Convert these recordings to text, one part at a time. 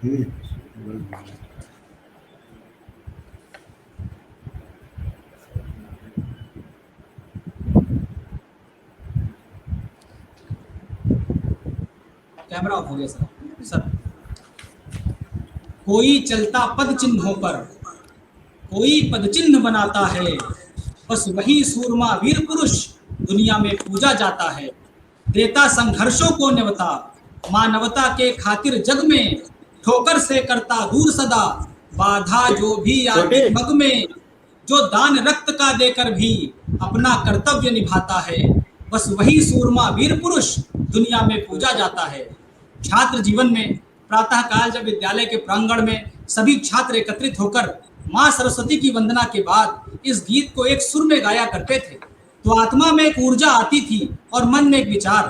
Camera off हो गया sir. Sir, कोई चलता पद चिन्हों पर, कोई पद चिन्ह बनाता है, बस वही सूरमा वीर पुरुष दुनिया में पूजा जाता है। देता संघर्षों को न्यवता, मानवता के खातिर जग में, ठोकर से करता दूर सदा, बाधा जो भी आती मग में, जो दान रक्त का देकर भी अपना कर्तव्य निभाता है, बस वही सूरमा वीर पुरुष दुनिया में पूजा जाता है। छात्र जीवन में प्रातः काल जब विद्यालय के प्रांगण में सभी छात्र एकत्रित होकर माँ सरस्वती की वंदना के बाद इस गीत को एक सुर में गाया करते थे, तो आत्मा में एक ऊर्जा आती थी और मन में एक विचार,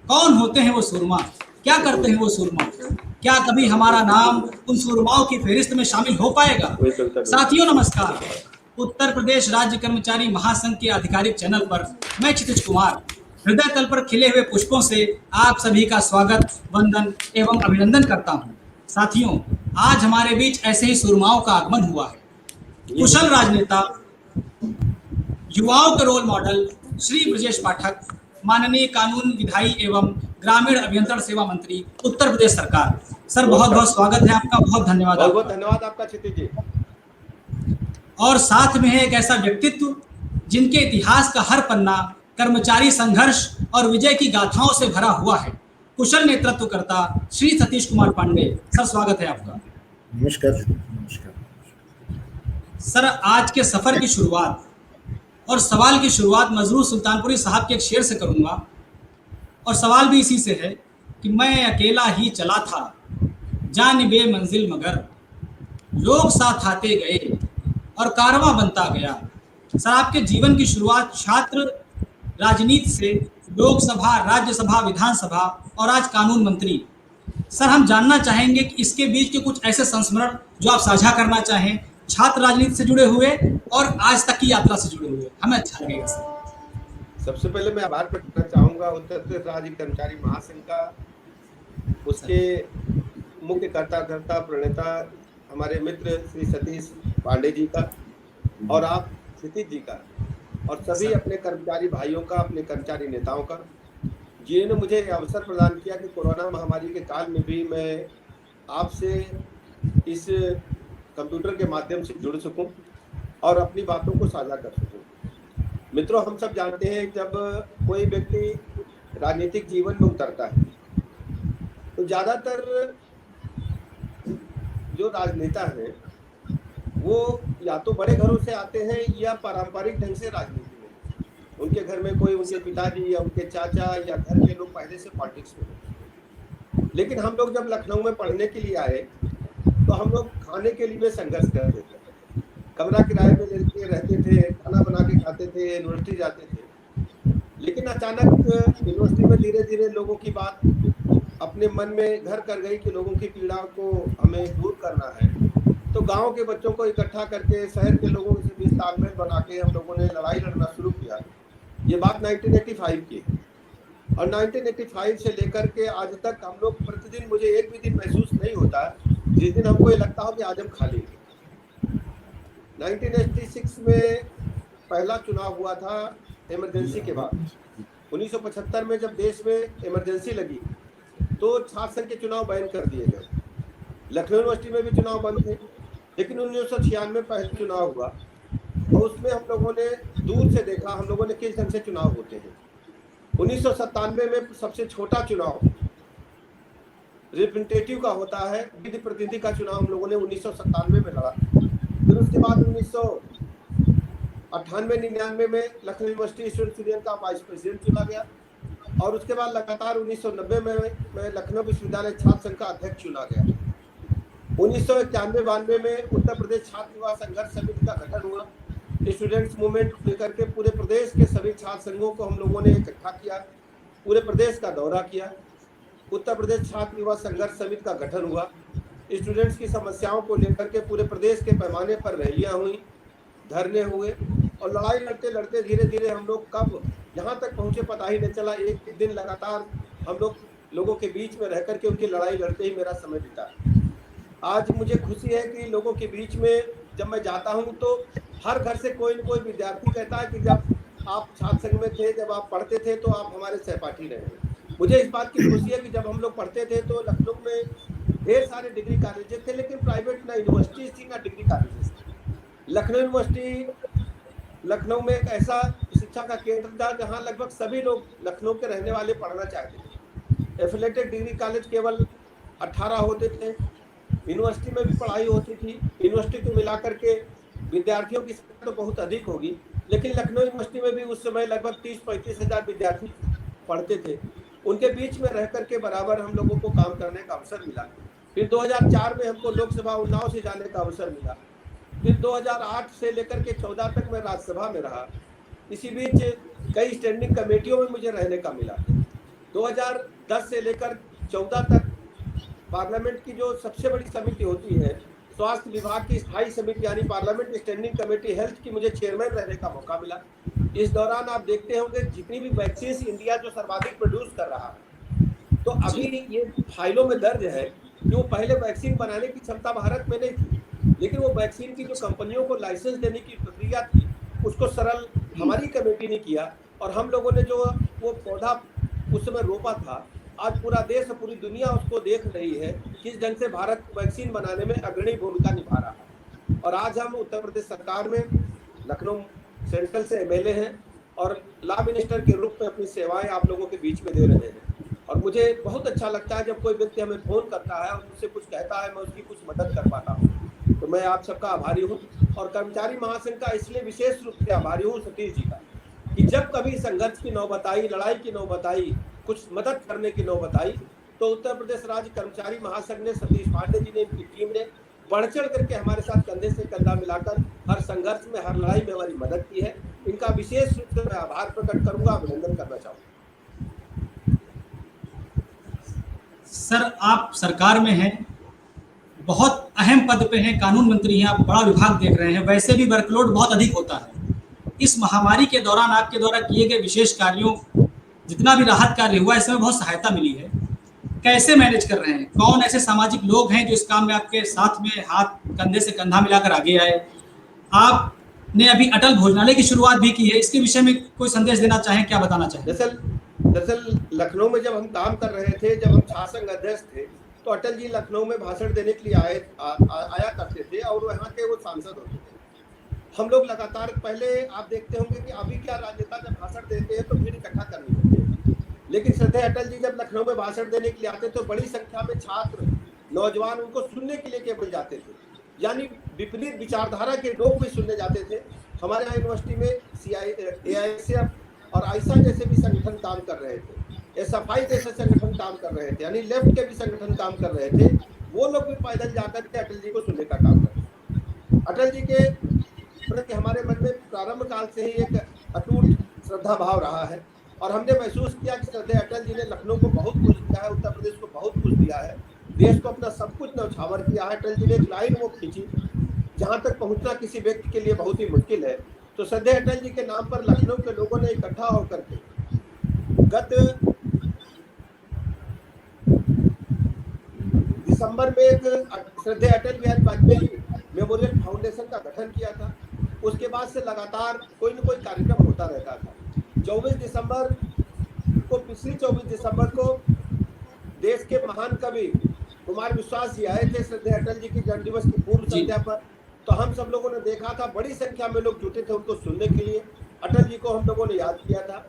कौन होते हैं वो सूरमा, क्या करते हैं वो सूरमा, क्या कभी हमारा नाम उन सूरमाओं की फहरिस्त में शामिल हो पाएगा। साथियों नमस्कार, उत्तर प्रदेश राज्य कर्मचारी महासंघ के आधिकारिक चैनल पर मैं क्षितिज कुमार हृदय तल पर खिले हुए पुष्पों से आप सभी का स्वागत, वंदन एवं अभिनंदन करता हूं। साथियों, आज हमारे बीच ऐसे ही सूरमाओं का आगमन हुआ है। कुशल राजनेता, युवाओं के रोल मॉडल श्री ब्रजेश पाठक, माननीय कानून विधायी एवं ग्रामीण अभियंत्रण सेवा मंत्री उत्तर प्रदेश सरकार। सर, बहुत बहुत स्वागत है आपका, बहुत धन्यवाद। बहुत बहुत धन्यवाद आपका क्षितिज जी। और साथ में है एक ऐसा व्यक्तित्व जिनके इतिहास का हर पन्ना कर्मचारी संघर्ष और विजय की गाथाओं से भरा हुआ है। कुशल नेतृत्वकर्ता श्री सतीश कुमार पांडे। सर, स्वागत है आपका। नमस्कार। सर, आज के सफर की शुरुआत और सवाल की शुरुआत मजरूर सुल्तानपुरी साहब के एक शेर से करूंगा, और सवाल भी इसी से है कि मैं अकेला ही चला था जानिबे मंजिल, मगर लोग साथ आते गए और कारवां बनता गया। सर, आपके जीवन की शुरुआत छात्र राजनीति से लोकसभा, राज्यसभा, विधानसभा और आज कानून मंत्री। सर, हम जानना चाहेंगे कि इसके बीच के कुछ ऐसे संस्मरण जो आप साझा करना चाहें, छात्र राजनीति से जुड़े हुए और आज तक की यात्रा से जुड़े हुए, हमें अच्छा लगेगा सर। सबसे पहले मैं आभार प्रकट करना चाहूँगा उत्तर प्रदेश राज्य कर्मचारी महासंघ का, उसके मुख्य कर्ता प्रणेता हमारे मित्र श्री सतीश पांडे जी का, और आप क्षितिज जी का, और सभी अपने कर्मचारी भाइयों का, अपने कर्मचारी नेताओं का, जिन्होंने मुझे अवसर प्रदान किया कि कोरोना महामारी के काल में भी मैं आपसे इस कंप्यूटर के माध्यम से जुड़ सकूं और अपनी बातों को साझा कर सकूं। मित्रों, हम सब जानते हैं जब कोई व्यक्ति राजनीतिक जीवन में उतरता है तो ज़्यादातर जो राजनेता हैं वो या तो बड़े घरों से आते हैं या पारंपरिक ढंग से राजनीति में, उनके घर में कोई उनके पिताजी या उनके चाचा या घर के लोग पहले से पॉलिटिक्स में। लेकिन हम लोग जब लखनऊ में पढ़ने के लिए आए तो हम लोग खाने के लिए संघर्ष करते थे, कमरा किराए पे लेके रहते थे, खाना बना के खाते थे, यूनिवर्सिटी जाते थे। लेकिन अचानक यूनिवर्सिटी में धीरे धीरे लोगों की बात अपने मन में घर कर गई कि लोगों की पीड़ा को हमें दूर करना है। तो गांव के बच्चों को इकट्ठा करके शहर के लोगों से बीच तालमेल बना के हम लोगों ने लड़ाई लड़ना शुरू किया। ये बात 1985 की, और 1985 से लेकर के आज तक हम लोग प्रतिदिन, मुझे एक भी दिन महसूस नहीं होता जिस दिन हमको ये लगता हो कि आज हम खाली हैं। 1986 में पहला चुनाव हुआ था इमरजेंसी के बाद। 1975 में जब देश में इमरजेंसी लगी तो छात्र संघ के चुनाव बैन कर दिए गए। लखनऊ यूनिवर्सिटी में भी चुनाव बंद थे। लेकिन 1996 में पहला चुनाव हुआ और उसमें हम लोगों ने दूर से देखा हम लोगों ने किस ढंग से चुनाव होते हैं। 1997 में सबसे छोटा चुनाव रिप्रेजेंटेटिव का होता है, विधि प्रतिनिधि का चुनाव हम लोगों ने 1997 में लड़ा। फिर उसके बाद 1998-99 में लखनऊ यूनिवर्सिटी स्टूडेंट यूनियन का वाइस प्रेसिडेंट चुना गया, और उसके बाद लगातार 1990 में मैं लखनऊ विश्वविद्यालय छात्र संघ का अध्यक्ष चुना गया। 1991-92 में उत्तर प्रदेश छात्र युवा संघर्ष समिति का गठन हुआ। स्टूडेंट्स मूवमेंट लेकर के पूरे प्रदेश के सभी छात्र संघों को हम लोगों ने इकट्ठा किया, पूरे प्रदेश का दौरा किया। उत्तर प्रदेश छात्र युवा संघर्ष समिति का गठन हुआ। स्टूडेंट्स की समस्याओं को लेकर के पूरे प्रदेश के पैमाने पर रैलियां हुई, धरने हुए, और लड़ाई लड़ते लड़ते धीरे धीरे हम लोग कब यहाँ तक पहुँचे पता ही नहीं चला। एक दिन लगातार हम लोगों के बीच में रह करके उनकी लड़ाई लड़ते ही मेरा समय बीता। आज मुझे खुशी है कि लोगों के बीच में जब मैं जाता हूं तो हर घर से कोई न कोई विद्यार्थी कहता है कि जब आप छात्र संघ में थे, जब आप पढ़ते थे तो आप हमारे सहपाठी रहे हैं। मुझे इस बात की खुशी है कि जब हम लोग पढ़ते थे तो लखनऊ में ढेर सारे डिग्री कॉलेजेस थे, लेकिन प्राइवेट ना यूनिवर्सिटीज थी ना डिग्री कॉलेजेस थे। लखनऊ यूनिवर्सिटी लखनऊ में एक ऐसा शिक्षा का केंद्र था जहां लगभग सभी लोग लखनऊ के रहने वाले पढ़ना चाहते थे। एफिलेटेड डिग्री कॉलेज केवल 18 होते थे। यूनिवर्सिटी में भी पढ़ाई होती थी। यूनिवर्सिटी को मिलाकर के विद्यार्थियों की संख्या तो बहुत अधिक होगी, लेकिन लखनऊ यूनिवर्सिटी में भी उस समय लगभग 30-35 हज़ार विद्यार्थी पढ़ते थे। उनके बीच में रह करके बराबर हम लोगों को काम करने का अवसर मिला। फिर 2004 में हमको लोकसभा उन्नाव से जाने का अवसर मिला। फिर 2008 से लेकर के 14 तक मैं राज्यसभा में रहा। इसी बीच कई स्टैंडिंग कमेटियों में मुझे रहने का मिला। 2010 से लेकर 14 तक पार्लियामेंट की जो सबसे बड़ी समिति होती है, स्वास्थ्य विभाग की स्थायी समिति यानी पार्लियामेंट स्टैंडिंग कमेटी हेल्थ की, मुझे चेयरमैन रहने का मौका मिला। इस दौरान आप देखते होंगे जितनी भी वैक्सीन इंडिया जो सर्वाधिक प्रोड्यूस कर रहा है, तो अभी ये फाइलों में दर्ज है कि वो पहले वैक्सीन बनाने की क्षमता भारत में नहीं थी, लेकिन वो वैक्सीन की जो कंपनियों को लाइसेंस देने की प्रक्रिया थी उसको सरल हमारी कमेटी ने किया, और हम लोगों ने जो वो पौधा उस समय रोपा था, आज पूरा देश और पूरी दुनिया उसको देख रही है किस ढंग से भारत वैक्सीन बनाने में अग्रणी भूमिका निभा रहा है। और आज हम उत्तर प्रदेश सरकार में लखनऊ सेंट्रल से एमएलए हैं और लॉ मिनिस्टर के रूप में अपनी सेवाएं आप लोगों के बीच में दे रहे हैं। और मुझे बहुत अच्छा लगता है जब कोई व्यक्ति हमें फोन करता है और मुझसे कुछ कहता है, मैं उसकी कुछ मदद कर पाता हूँ। तो मैं आप सबका आभारी हूँ, और कर्मचारी महासंघ का इसलिए विशेष रूप से आभारी हूँ सतीश जी का, कि जब कभी संघर्ष की नौबत आई, लड़ाई की नौबत आई, कुछ मदद करने की नौबत आई, तो उत्तर प्रदेश राज्य कर्मचारी महासंघ ने, सतीश पांडे जी ने, इनकी टीम ने बढ़ चढ़ करके हमारे साथ कंधे से कंधा मिलाकर हर संघर्ष में, हर लड़ाई में हमारी मदद की है। इनका विशेष रूप से मैं आभार प्रकट करूंगा, अभिनंदन करना चाहूंगा। सर, आप सरकार में हैं, बहुत अहम पद पे हैं, कानून मंत्री हैं, आप बड़ा विभाग देख रहे हैं, वैसे भी वर्कलोड बहुत अधिक होता है। इस महामारी के दौरान आपके द्वारा किए गए विशेष कार्यों, जितना भी राहत कार्य हुआ, इसमें बहुत सहायता मिली है। कैसे मैनेज कर रहे हैं? कौन ऐसे सामाजिक लोग हैं जो इस काम में आपके साथ में हाथ कंधे से कंधा मिलाकर आगे आए? आपने अभी अटल भोजनालय की शुरुआत भी की है, इसके विषय में कोई संदेश देना चाहें, क्या बताना चाहें? दरअसल लखनऊ में जब हम काम कर रहे थे, जब हम छात्र संघ अध्यक्ष थे, तो अटल जी लखनऊ में भाषण देने के लिए आया करते थे, और वहाँ के वो सांसद होते थे। हम लोग लगातार, पहले आप देखते होंगे कि अभी क्या राजनेता जब भाषण देते हैं तो भीड़ इकट्ठा करनी होती है, लेकिन श्रद्धेय अटल जी जब लखनऊ में भाषण देने के लिए आते तो बड़ी संख्या में छात्र, नौजवान उनको सुनने के लिए केवल जाते थे, यानी विपरीत विचारधारा के लोग भी सुनने जाते थे। हमारे यहाँ यूनिवर्सिटी में AISF और आइसा जैसे भी संगठन काम कर रहे थे, SFI जैसे संगठन काम कर रहे थे, यानी लेफ्ट के भी संगठन काम कर रहे थे। वो लोग भी पैदल जाकर के अटल जी को सुनने का काम करते। अटल जी के प्रति हमारे मन में प्रारंभ काल से ही एक अटूट श्रद्धा भाव रहा है, और हमने महसूस किया कि श्रद्धेय अटल जी ने लखनऊ को बहुत कुछ दिया है, उत्तर प्रदेश को बहुत कुछ दिया है, देश को अपना सब कुछ न्यौछावर किया है। अटल जी ने एक लाइन वो खींची जहां तक पहुंचना किसी व्यक्ति के लिए बहुत ही मुश्किल है। तो श्रद्धेय अटल जी के नाम पर लखनऊ के लोगों ने इकट्ठा होकर के गत दिसंबर में एक श्रद्धेय अटल बिहारी वाजपेयी मेमोरियल फाउंडेशन का गठन किया था। उसके बाद से लगातार कोई न कोई कार्यक्रम होता रहता था। 24 दिसंबर को, पिछली 24 दिसंबर को देश के महान कवि कुमार विश्वास जी आए थे श्रद्धेय अटल जी की जन्मदिवस की पूर्व संध्या पर। तो हम सब लोगों ने देखा था, बड़ी संख्या में लोग जुटे थे उनको सुनने के लिए। अटल जी को हम लोगों ने याद किया था।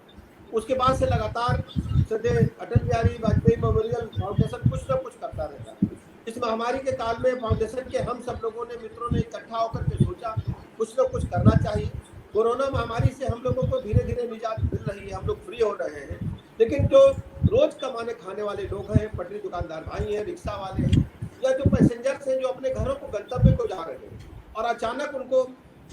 उसके बाद से लगातार श्रद्धेय अटल बिहारी वाजपेयी मेमोरियल फाउंडेशन कुछ न कुछ करता रहता है। इस महामारी के काल में फाउंडेशन के हम सब लोगों ने, मित्रों ने इकट्ठा होकर के सोचा कुछ न कुछ करना चाहिए। कोरोना महामारी से हम लोगों को धीरे धीरे निजात मिल रही है, हम लोग फ्री हो रहे हैं, लेकिन जो रोज कमाने खाने वाले लोग हैं, पटरी दुकानदार भाई हैं, रिक्शा वाले हैं, या जो पैसेंजर्स हैं जो अपने घरों को, गंतव्य को जा रहे हैं, और अचानक उनको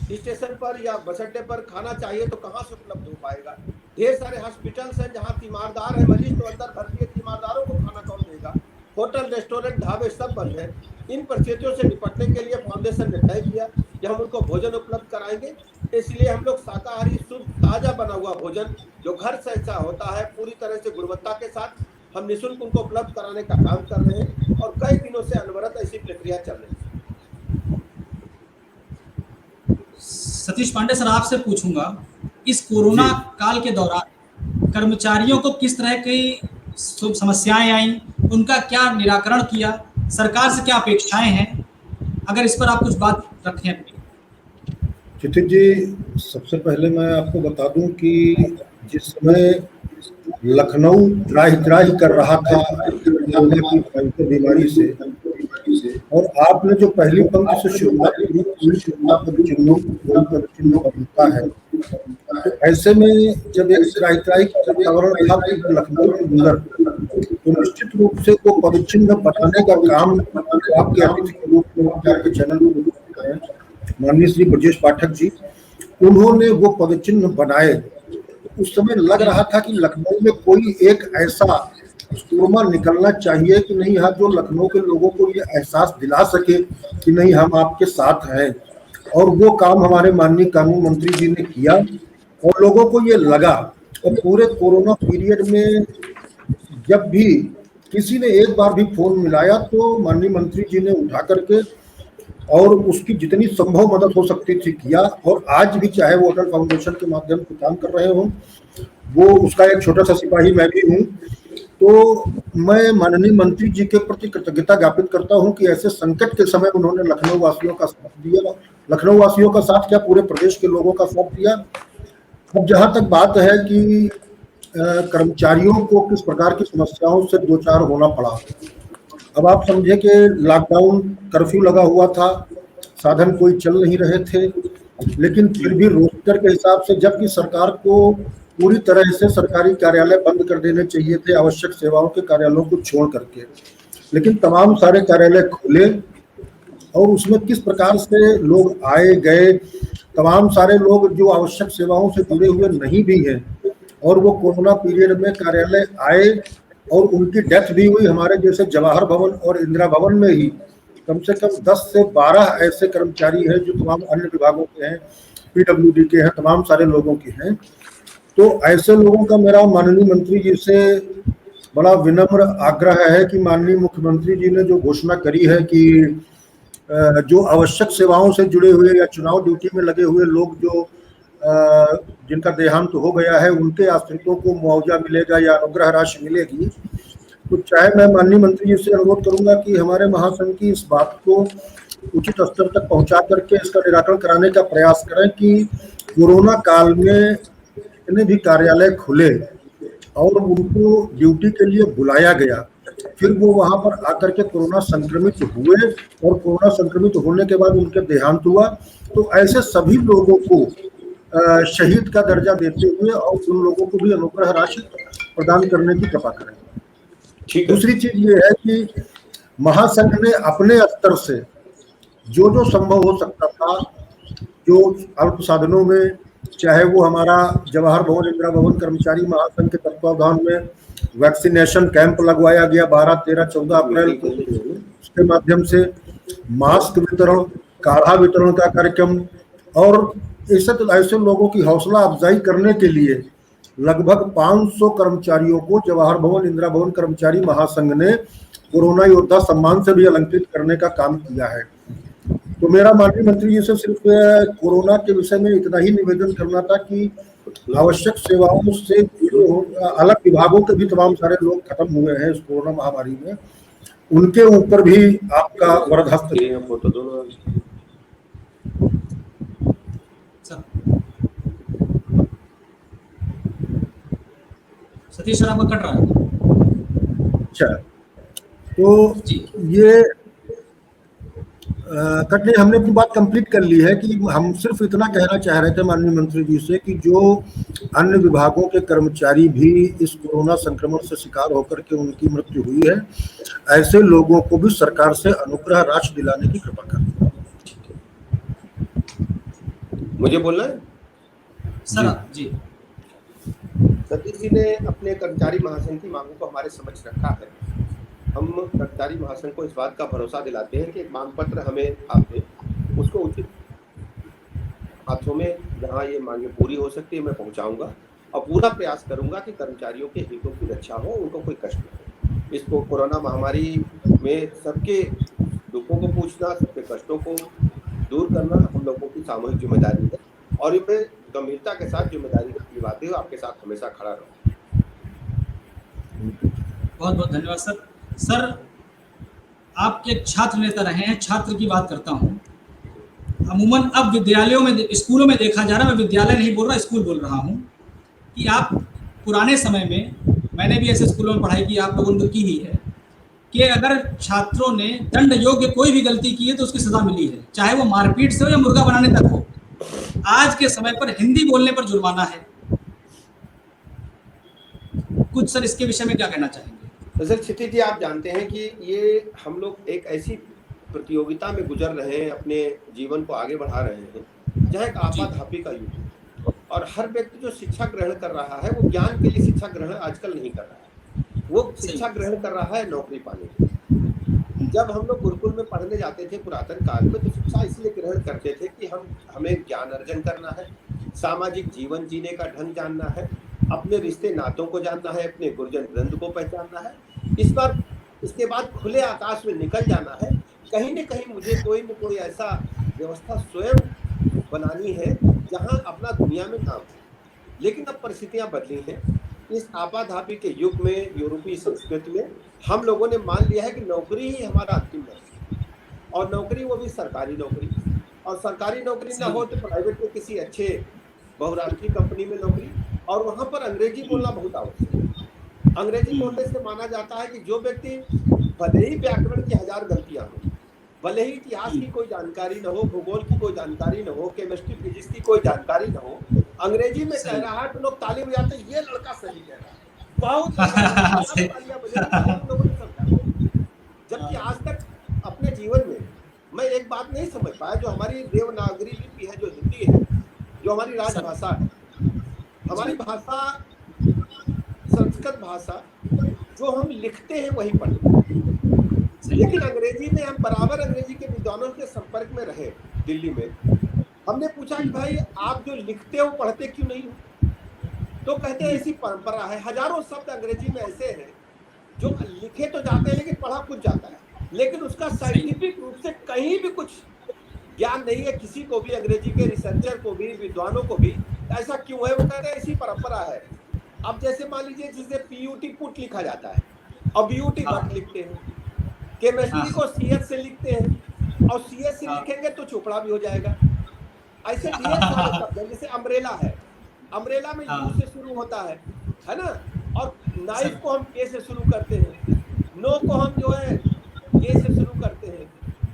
स्टेशन पर या बस अड्डे पर खाना चाहिए तो कहाँ से उपलब्ध हो पाएगा? ढेर सारे हॉस्पिटल्स हैं जहाँ तीमारदार है, मरीज तो अंदर भर्ती है, तीमारदारों को खाना कौन देगा? होटल, रेस्टोरेंट, ढाबे सब बंद है। इन परिस्थितियों से निपटने के लिए फाउंडेशन ने तय किया कि हम उनको भोजन उपलब्ध कराएंगे। इसलिए हम लोग शाकाहारी, शुद्ध, ताजा बना हुआ भोजन जो घर से ऐसा होता है, पूरी तरह से गुणवत्ता के साथ हम निःशुल्क उनको उपलब्ध कराने का काम कर रहे हैं और कई दिनों से अनवरत ऐसी प्रक्रिया चल रही है। सतीश पांडे सर, आपसे पूछूंगा, इस कोरोना काल के दौरान कर्मचारियों को किस तरह की समस्याएं आई, उनका क्या निराकरण किया, सरकार से क्या अपेक्षाएं हैं, अगर इस पर आप कुछ बात रखें अपनी। क्षितिज जी, सबसे पहले मैं आपको बता दूं कि जिस समय लखनऊ त्राही त्राही कर रहा था कोरोना की भयंकर बीमारी से, और आपने जो पहली पंक्ति से शुरुआत की, चिन्ह बनता है, तो ऐसे में जब एक त्राही त्राही का वातावरण था लखनऊ के अंदर, तो निश्चित रूप से वो पदचिन्ह बनाने का काम आपके अतिथि के रूप में आपके चैनल माननीय श्री ब्रजेश पाठक जी, उन्होंने वो पदचिन्ह बनाए। उस समय लग रहा था कि लखनऊ में कोई एक ऐसा सूरमा निकलना चाहिए कि नहीं, हाँ, जो लखनऊ के लोगों को ये एहसास दिला सके कि नहीं, हम आपके साथ हैं। और वो काम हमारे माननीय कानून मंत्री जी ने किया और लोगों को ये लगा। और पूरे कोरोना पीरियड में जब भी किसी ने एक बार भी फोन मिलाया तो माननीय मंत्री जी ने उठा करके और उसकी जितनी संभव मदद हो सकती थी किया। और आज भी चाहे वो अटल फाउंडेशन के माध्यम से काम कर रहे हों, वो उसका एक छोटा सा सिपाही मैं भी हूँ, तो मैं माननीय मंत्री जी के प्रति कृतज्ञता ज्ञापित करता हूँ कि ऐसे संकट के समय उन्होंने लखनऊ वासियों का साथ दिया। लखनऊ वासियों का साथ क्या, पूरे प्रदेश के लोगों का साथ दिया। अब जहाँ तक बात है कि कर्मचारियों को किस प्रकार की समस्याओं से दो चार होना पड़ा, अब आप समझे कि लॉकडाउन कर्फ्यू लगा हुआ था, साधन कोई चल नहीं रहे थे, लेकिन फिर भी रोस्टर के हिसाब से, जबकि सरकार को पूरी तरह से सरकारी कार्यालय बंद कर देने चाहिए थे आवश्यक सेवाओं के कार्यालयों को छोड़ करके, लेकिन तमाम सारे कार्यालय खुले और उसमें किस प्रकार से लोग आए गए। तमाम सारे लोग जो आवश्यक सेवाओं से जुड़े हुए नहीं भी हैं और वो कोरोना पीरियड में कार्यालय आए और उनकी डेथ भी हुई। हमारे जैसे जवाहर भवन और इंदिरा भवन में ही कम से कम 10 से 12 ऐसे कर्मचारी हैं जो तमाम अन्य विभागों के हैं, पीडब्ल्यूडी के हैं, तमाम सारे लोगों के हैं। तो ऐसे लोगों का मेरा माननीय मंत्री जी से बड़ा विनम्र आग्रह है कि माननीय मुख्यमंत्री जी ने जो घोषणा करी है कि जो आवश्यक सेवाओं से जुड़े हुए या चुनाव ड्यूटी में लगे हुए लोग जो जिनका देहांत हो गया है, उनके आश्रितों को मुआवजा मिलेगा या अनुग्रह राशि मिलेगी। तो चाहे मैं माननीय मंत्री जी से अनुरोध करूंगा कि हमारे महासंघ की इस बात को उचित स्तर तक पहुंचा करके इसका निराकरण कराने का प्रयास करें कि कोरोना काल में जितने भी कार्यालय खुले और उनको ड्यूटी के लिए बुलाया गया, फिर वो वहां पर आकर के कोरोना संक्रमित हुए और कोरोना संक्रमित होने के बाद उनके देहांत हुआ, तो ऐसे सभी लोगों को शहीद का दर्जा देते हुए और उन लोगों को भी अनुग्रह राशि प्रदान करने की कृपा करें। दूसरी चीज ये है कि महासंघ ने अपने स्तर से जो जो संभव हो सकता था, जो अल्प साधनों में, चाहे वो हमारा जवाहर भवन इंदिरा भवन कर्मचारी महासंघ के तत्वावधान में वैक्सीनेशन कैंप लगवाया गया 12, 13, 14 अप्रैल को, उसके माध्यम से मास्क वितरण, काढ़ा वितरण का कार्यक्रम और ऐसे लोगों की हौसला अफजाई करने के लिए लगभग 500 कर्मचारियों को जवाहर भवन इंदिरा भवन कर्मचारी महासंघ ने कोरोना योद्धा सम्मान से भी अलंकृत करने का काम किया है। तो मेरा माननीय मंत्री जी से सिर्फ कोरोना के विषय में इतना ही निवेदन करना था कि आवश्यक सेवाओं से अलग विभागों के भी तमाम सारे लोग खत्म हुए हैं इस कोरोना महामारी में, उनके ऊपर भी आपका वरदहस्त। सतीश सर, आपका कट रहा है। अच्छा, तो ये कटने हमने अपनी बात कंप्लीट कर ली है कि हम सिर्फ इतना कहना चाह रहे थे माननीय मंत्री जी से कि जो अन्य विभागों के कर्मचारी भी इस कोरोना संक्रमण से शिकार होकर के उनकी मृत्यु हुई है, ऐसे लोगों को भी सरकार से अनुग्रह राशि दिलाने की कृपा करें। मुझे बोलना है सर? जी, सतीश जी ने अपने कर्मचारी महासंघ की मांगों को हमारे समझ रखा है। हम कर्मचारी महासंघ को इस बात का भरोसा दिलाते हैं कि एक मांग पत्र हमें आप दें, उसको उचित हाथों में जहां ये मांगे पूरी हो सकती है मैं पहुंचाऊंगा और पूरा प्रयास करूंगा कि कर्मचारियों के हितों की रक्षा हो, उनको कोई कष्ट न हो। इसको कोरोना महामारी में सबके दुखों को पूछना, सबके कष्टों को दूर करना हम लोगों की सामूहिक जिम्मेदारी है और मैं गंभीरता के साथ जिम्मेदारी निभाते हुए आपके साथ हमेशा खड़ा रहूँ। बहुत बहुत धन्यवाद सर। सर, आप एक छात्र नेता रहे हैं, छात्र की बात करता हूँ। अमूमन अब विद्यालयों में, स्कूलों में देखा जा रहा है, मैं विद्यालय नहीं बोल रहा, स्कूल बोल रहा हूँ, कि आप पुराने समय में, मैंने भी ऐसे स्कूलों में पढ़ाई की, आप लोगों ने की ही है, कि अगर छात्रों ने दंड योग्य कोई भी गलती की है तो उसकी सजा मिली है, चाहे वो मारपीट से हो या मुर्गा बनाने तक हो। आज के समय पर हिंदी बोलने पर जुर्माना है। कुछ सर इसके विषय में क्या कहना चाहेंगे? दरअसल क्षितिज जी, आप जानते हैं कि ये हम लोग एक ऐसी प्रतियोगिता में गुजर रहे हैं, अपने जीवन को आगे बढ़ा रहे हैं, जहाँ एक आपाधापी का युग है और हर व्यक्ति जो शिक्षा ग्रहण कर रहा है वो ज्ञान के लिए शिक्षा ग्रहण आजकल नहीं कर रहा है, वो शिक्षा ग्रहण कर रहा है नौकरी पाने के लिए। जब हम लोग गुरुकुल में पढ़ने जाते थे पुरातन काल में, तो शिक्षा इसलिए ग्रहण करते थे कि हमें ज्ञान अर्जन करना है, सामाजिक जीवन जीने का ढंग जानना है, अपने रिश्ते नातों को जानना है, अपने गुरुजन वृंद को पहचानना है। इसके बाद खुले आकाश में निकल जाना है। कहीं न कहीं मुझे कोई न कोई ऐसा व्यवस्था स्वयं बनानी है जहां अपना दुनिया में नाम है। लेकिन अब परिस्थितियां बदली हैं। इस आपाधापी के युग में, यूरोपीय संस्कृति में हम लोगों ने मान लिया है कि नौकरी ही हमारा अंतिम लक्ष्य है, और नौकरी वो भी सरकारी नौकरी, और सरकारी नौकरी ना हो तो प्राइवेट में किसी अच्छे बहुराष्ट्रीय कंपनी में नौकरी, और वहां पर अंग्रेजी बोलना बहुत आवश्यक है। अंग्रेजी बोलने से माना जाता है कि जो व्यक्ति भले ही व्याकरण की 1000 गलतियां हो, भले ही इतिहास की कोई जानकारी न हो, भूगोल की कोई जानकारी न हो, केमिस्ट्री फिजिक्स की कोई जानकारी न हो, अंग्रेजी में कह रहा है तो लोग ताली बजाते, ये लड़का सही कह रहा है, बहुत जबकि आज तक अपने जीवन में मैं एक बात नहीं समझ पाया, जो हमारी देवनागरी लिपि है, जो हिंदी है, जो हमारी राजभाषा है, हमारी भाषा संस्कृत भाषा, जो हम लिखते हैं वही पढ़ते हैं। लेकिन अंग्रेजी में हम बराबर अंग्रेजी के विद्वानों के संपर्क में रहे दिल्ली में, हमने पूछा कि भाई आप जो लिखते हो पढ़ते क्यों नहीं हो? तो कहते हैं ऐसी परंपरा है। हजारों शब्द अंग्रेजी में ऐसे हैं जो लिखे तो जाते हैं लेकिन पढ़ा कुछ जाता है, लेकिन उसका साइंटिफिक रूप से कहीं भी कुछ ज्ञान नहीं है किसी को भी, अंग्रेजी के रिसर्चर को भी, विद्वानों को भी। ऐसा क्यों है? वो कहते हैं ऐसी परंपरा है। अब जैसे मान लीजिए जिसे पीयूटी पुट लिखा जाता है और बीयूटी बट लिखते हैं, केमिस्ट्री को सीएस से लिखते हैं और सीएस से लिखेंगे तो चोपड़ा भी हो जाएगा। ऐसे ढेर सारे शब्द हैं। जैसे अम्ब्रेला है, अम्ब्रेला में यू से शुरू होता है ना, और नाइफ को हम के से शुरू करते हैं, नो को हम जो है के से शुरू करते हैं।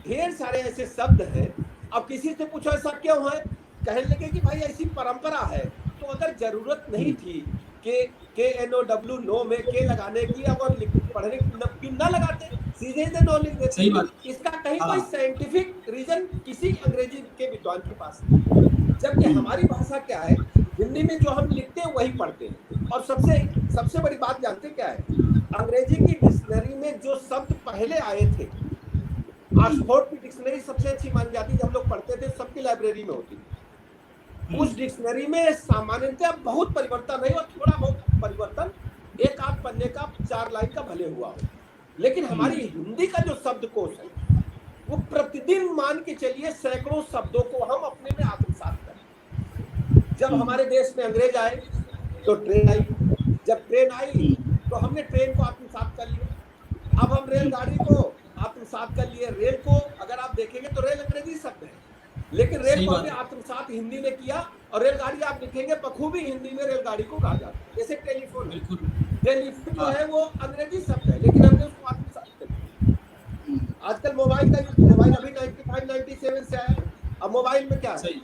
ढेर सारे ऐसे शब्द हैं। अब किसी से पूछो ऐसा क्यों है, कहने लगे कि भाई ऐसी परंपरा है। तो अगर जरूरत नहीं थी के NOW नो में के लगाने की, अब और पढ़ने की न लगाते, सीधे से नो लिख देते। इसका कहीं कोई साइंटिफिक रीजन किसी अंग्रेजी के विद्वान के पास नहीं। जबकि हमारी भाषा क्या है, हिंदी में जो हम लिखते हैं वही पढ़ते हैं। और सबसे बड़ी बात जानते क्या है, अंग्रेजी की डिक्शनरी में जो शब्द पहले आए थे, ऑक्सफोर्ड की डिक्शनरी सबसे अच्छी मानी जाती है, जब हम लोग पढ़ते थे सबकी लाइब्रेरी में होती थी। उस डिक्शनरी में सामान्यतः बहुत परिवर्तन नहीं, और थोड़ा बहुत परिवर्तन एक आध पन्ने का 4 लाइन का भले हुआ हो, लेकिन हमारी हिंदी का जो शब्दकोश है वो प्रतिदिन मान के चलिए सैकड़ों शब्दों को हम अपने में आत्मसात करें। जब हमारे देश में अंग्रेज आए तो ट्रेन आई, जब ट्रेन आई तो हमने ट्रेन को आत्मसात कर लिया। अब हम रेलगाड़ी को आत्मसात कर लिए। रेल को अगर आप देखेंगे तो रेल अंग्रेजी शब्द है, लेकिन रेल को हमने आत्मसात हिंदी में किया, और रेलगाड़ी आप लिखेंगे बखूबी हिंदी में रेलगाड़ी को कहा जाता है। जैसे टेलीफोन जो है वो अंग्रेजी शब्द है, लेकिन हमने उसको आत्मसात कर दिया। आजकल मोबाइल का युग, मोबाइल अभी 95-97 से आया। अब मोबाइल में क्या है,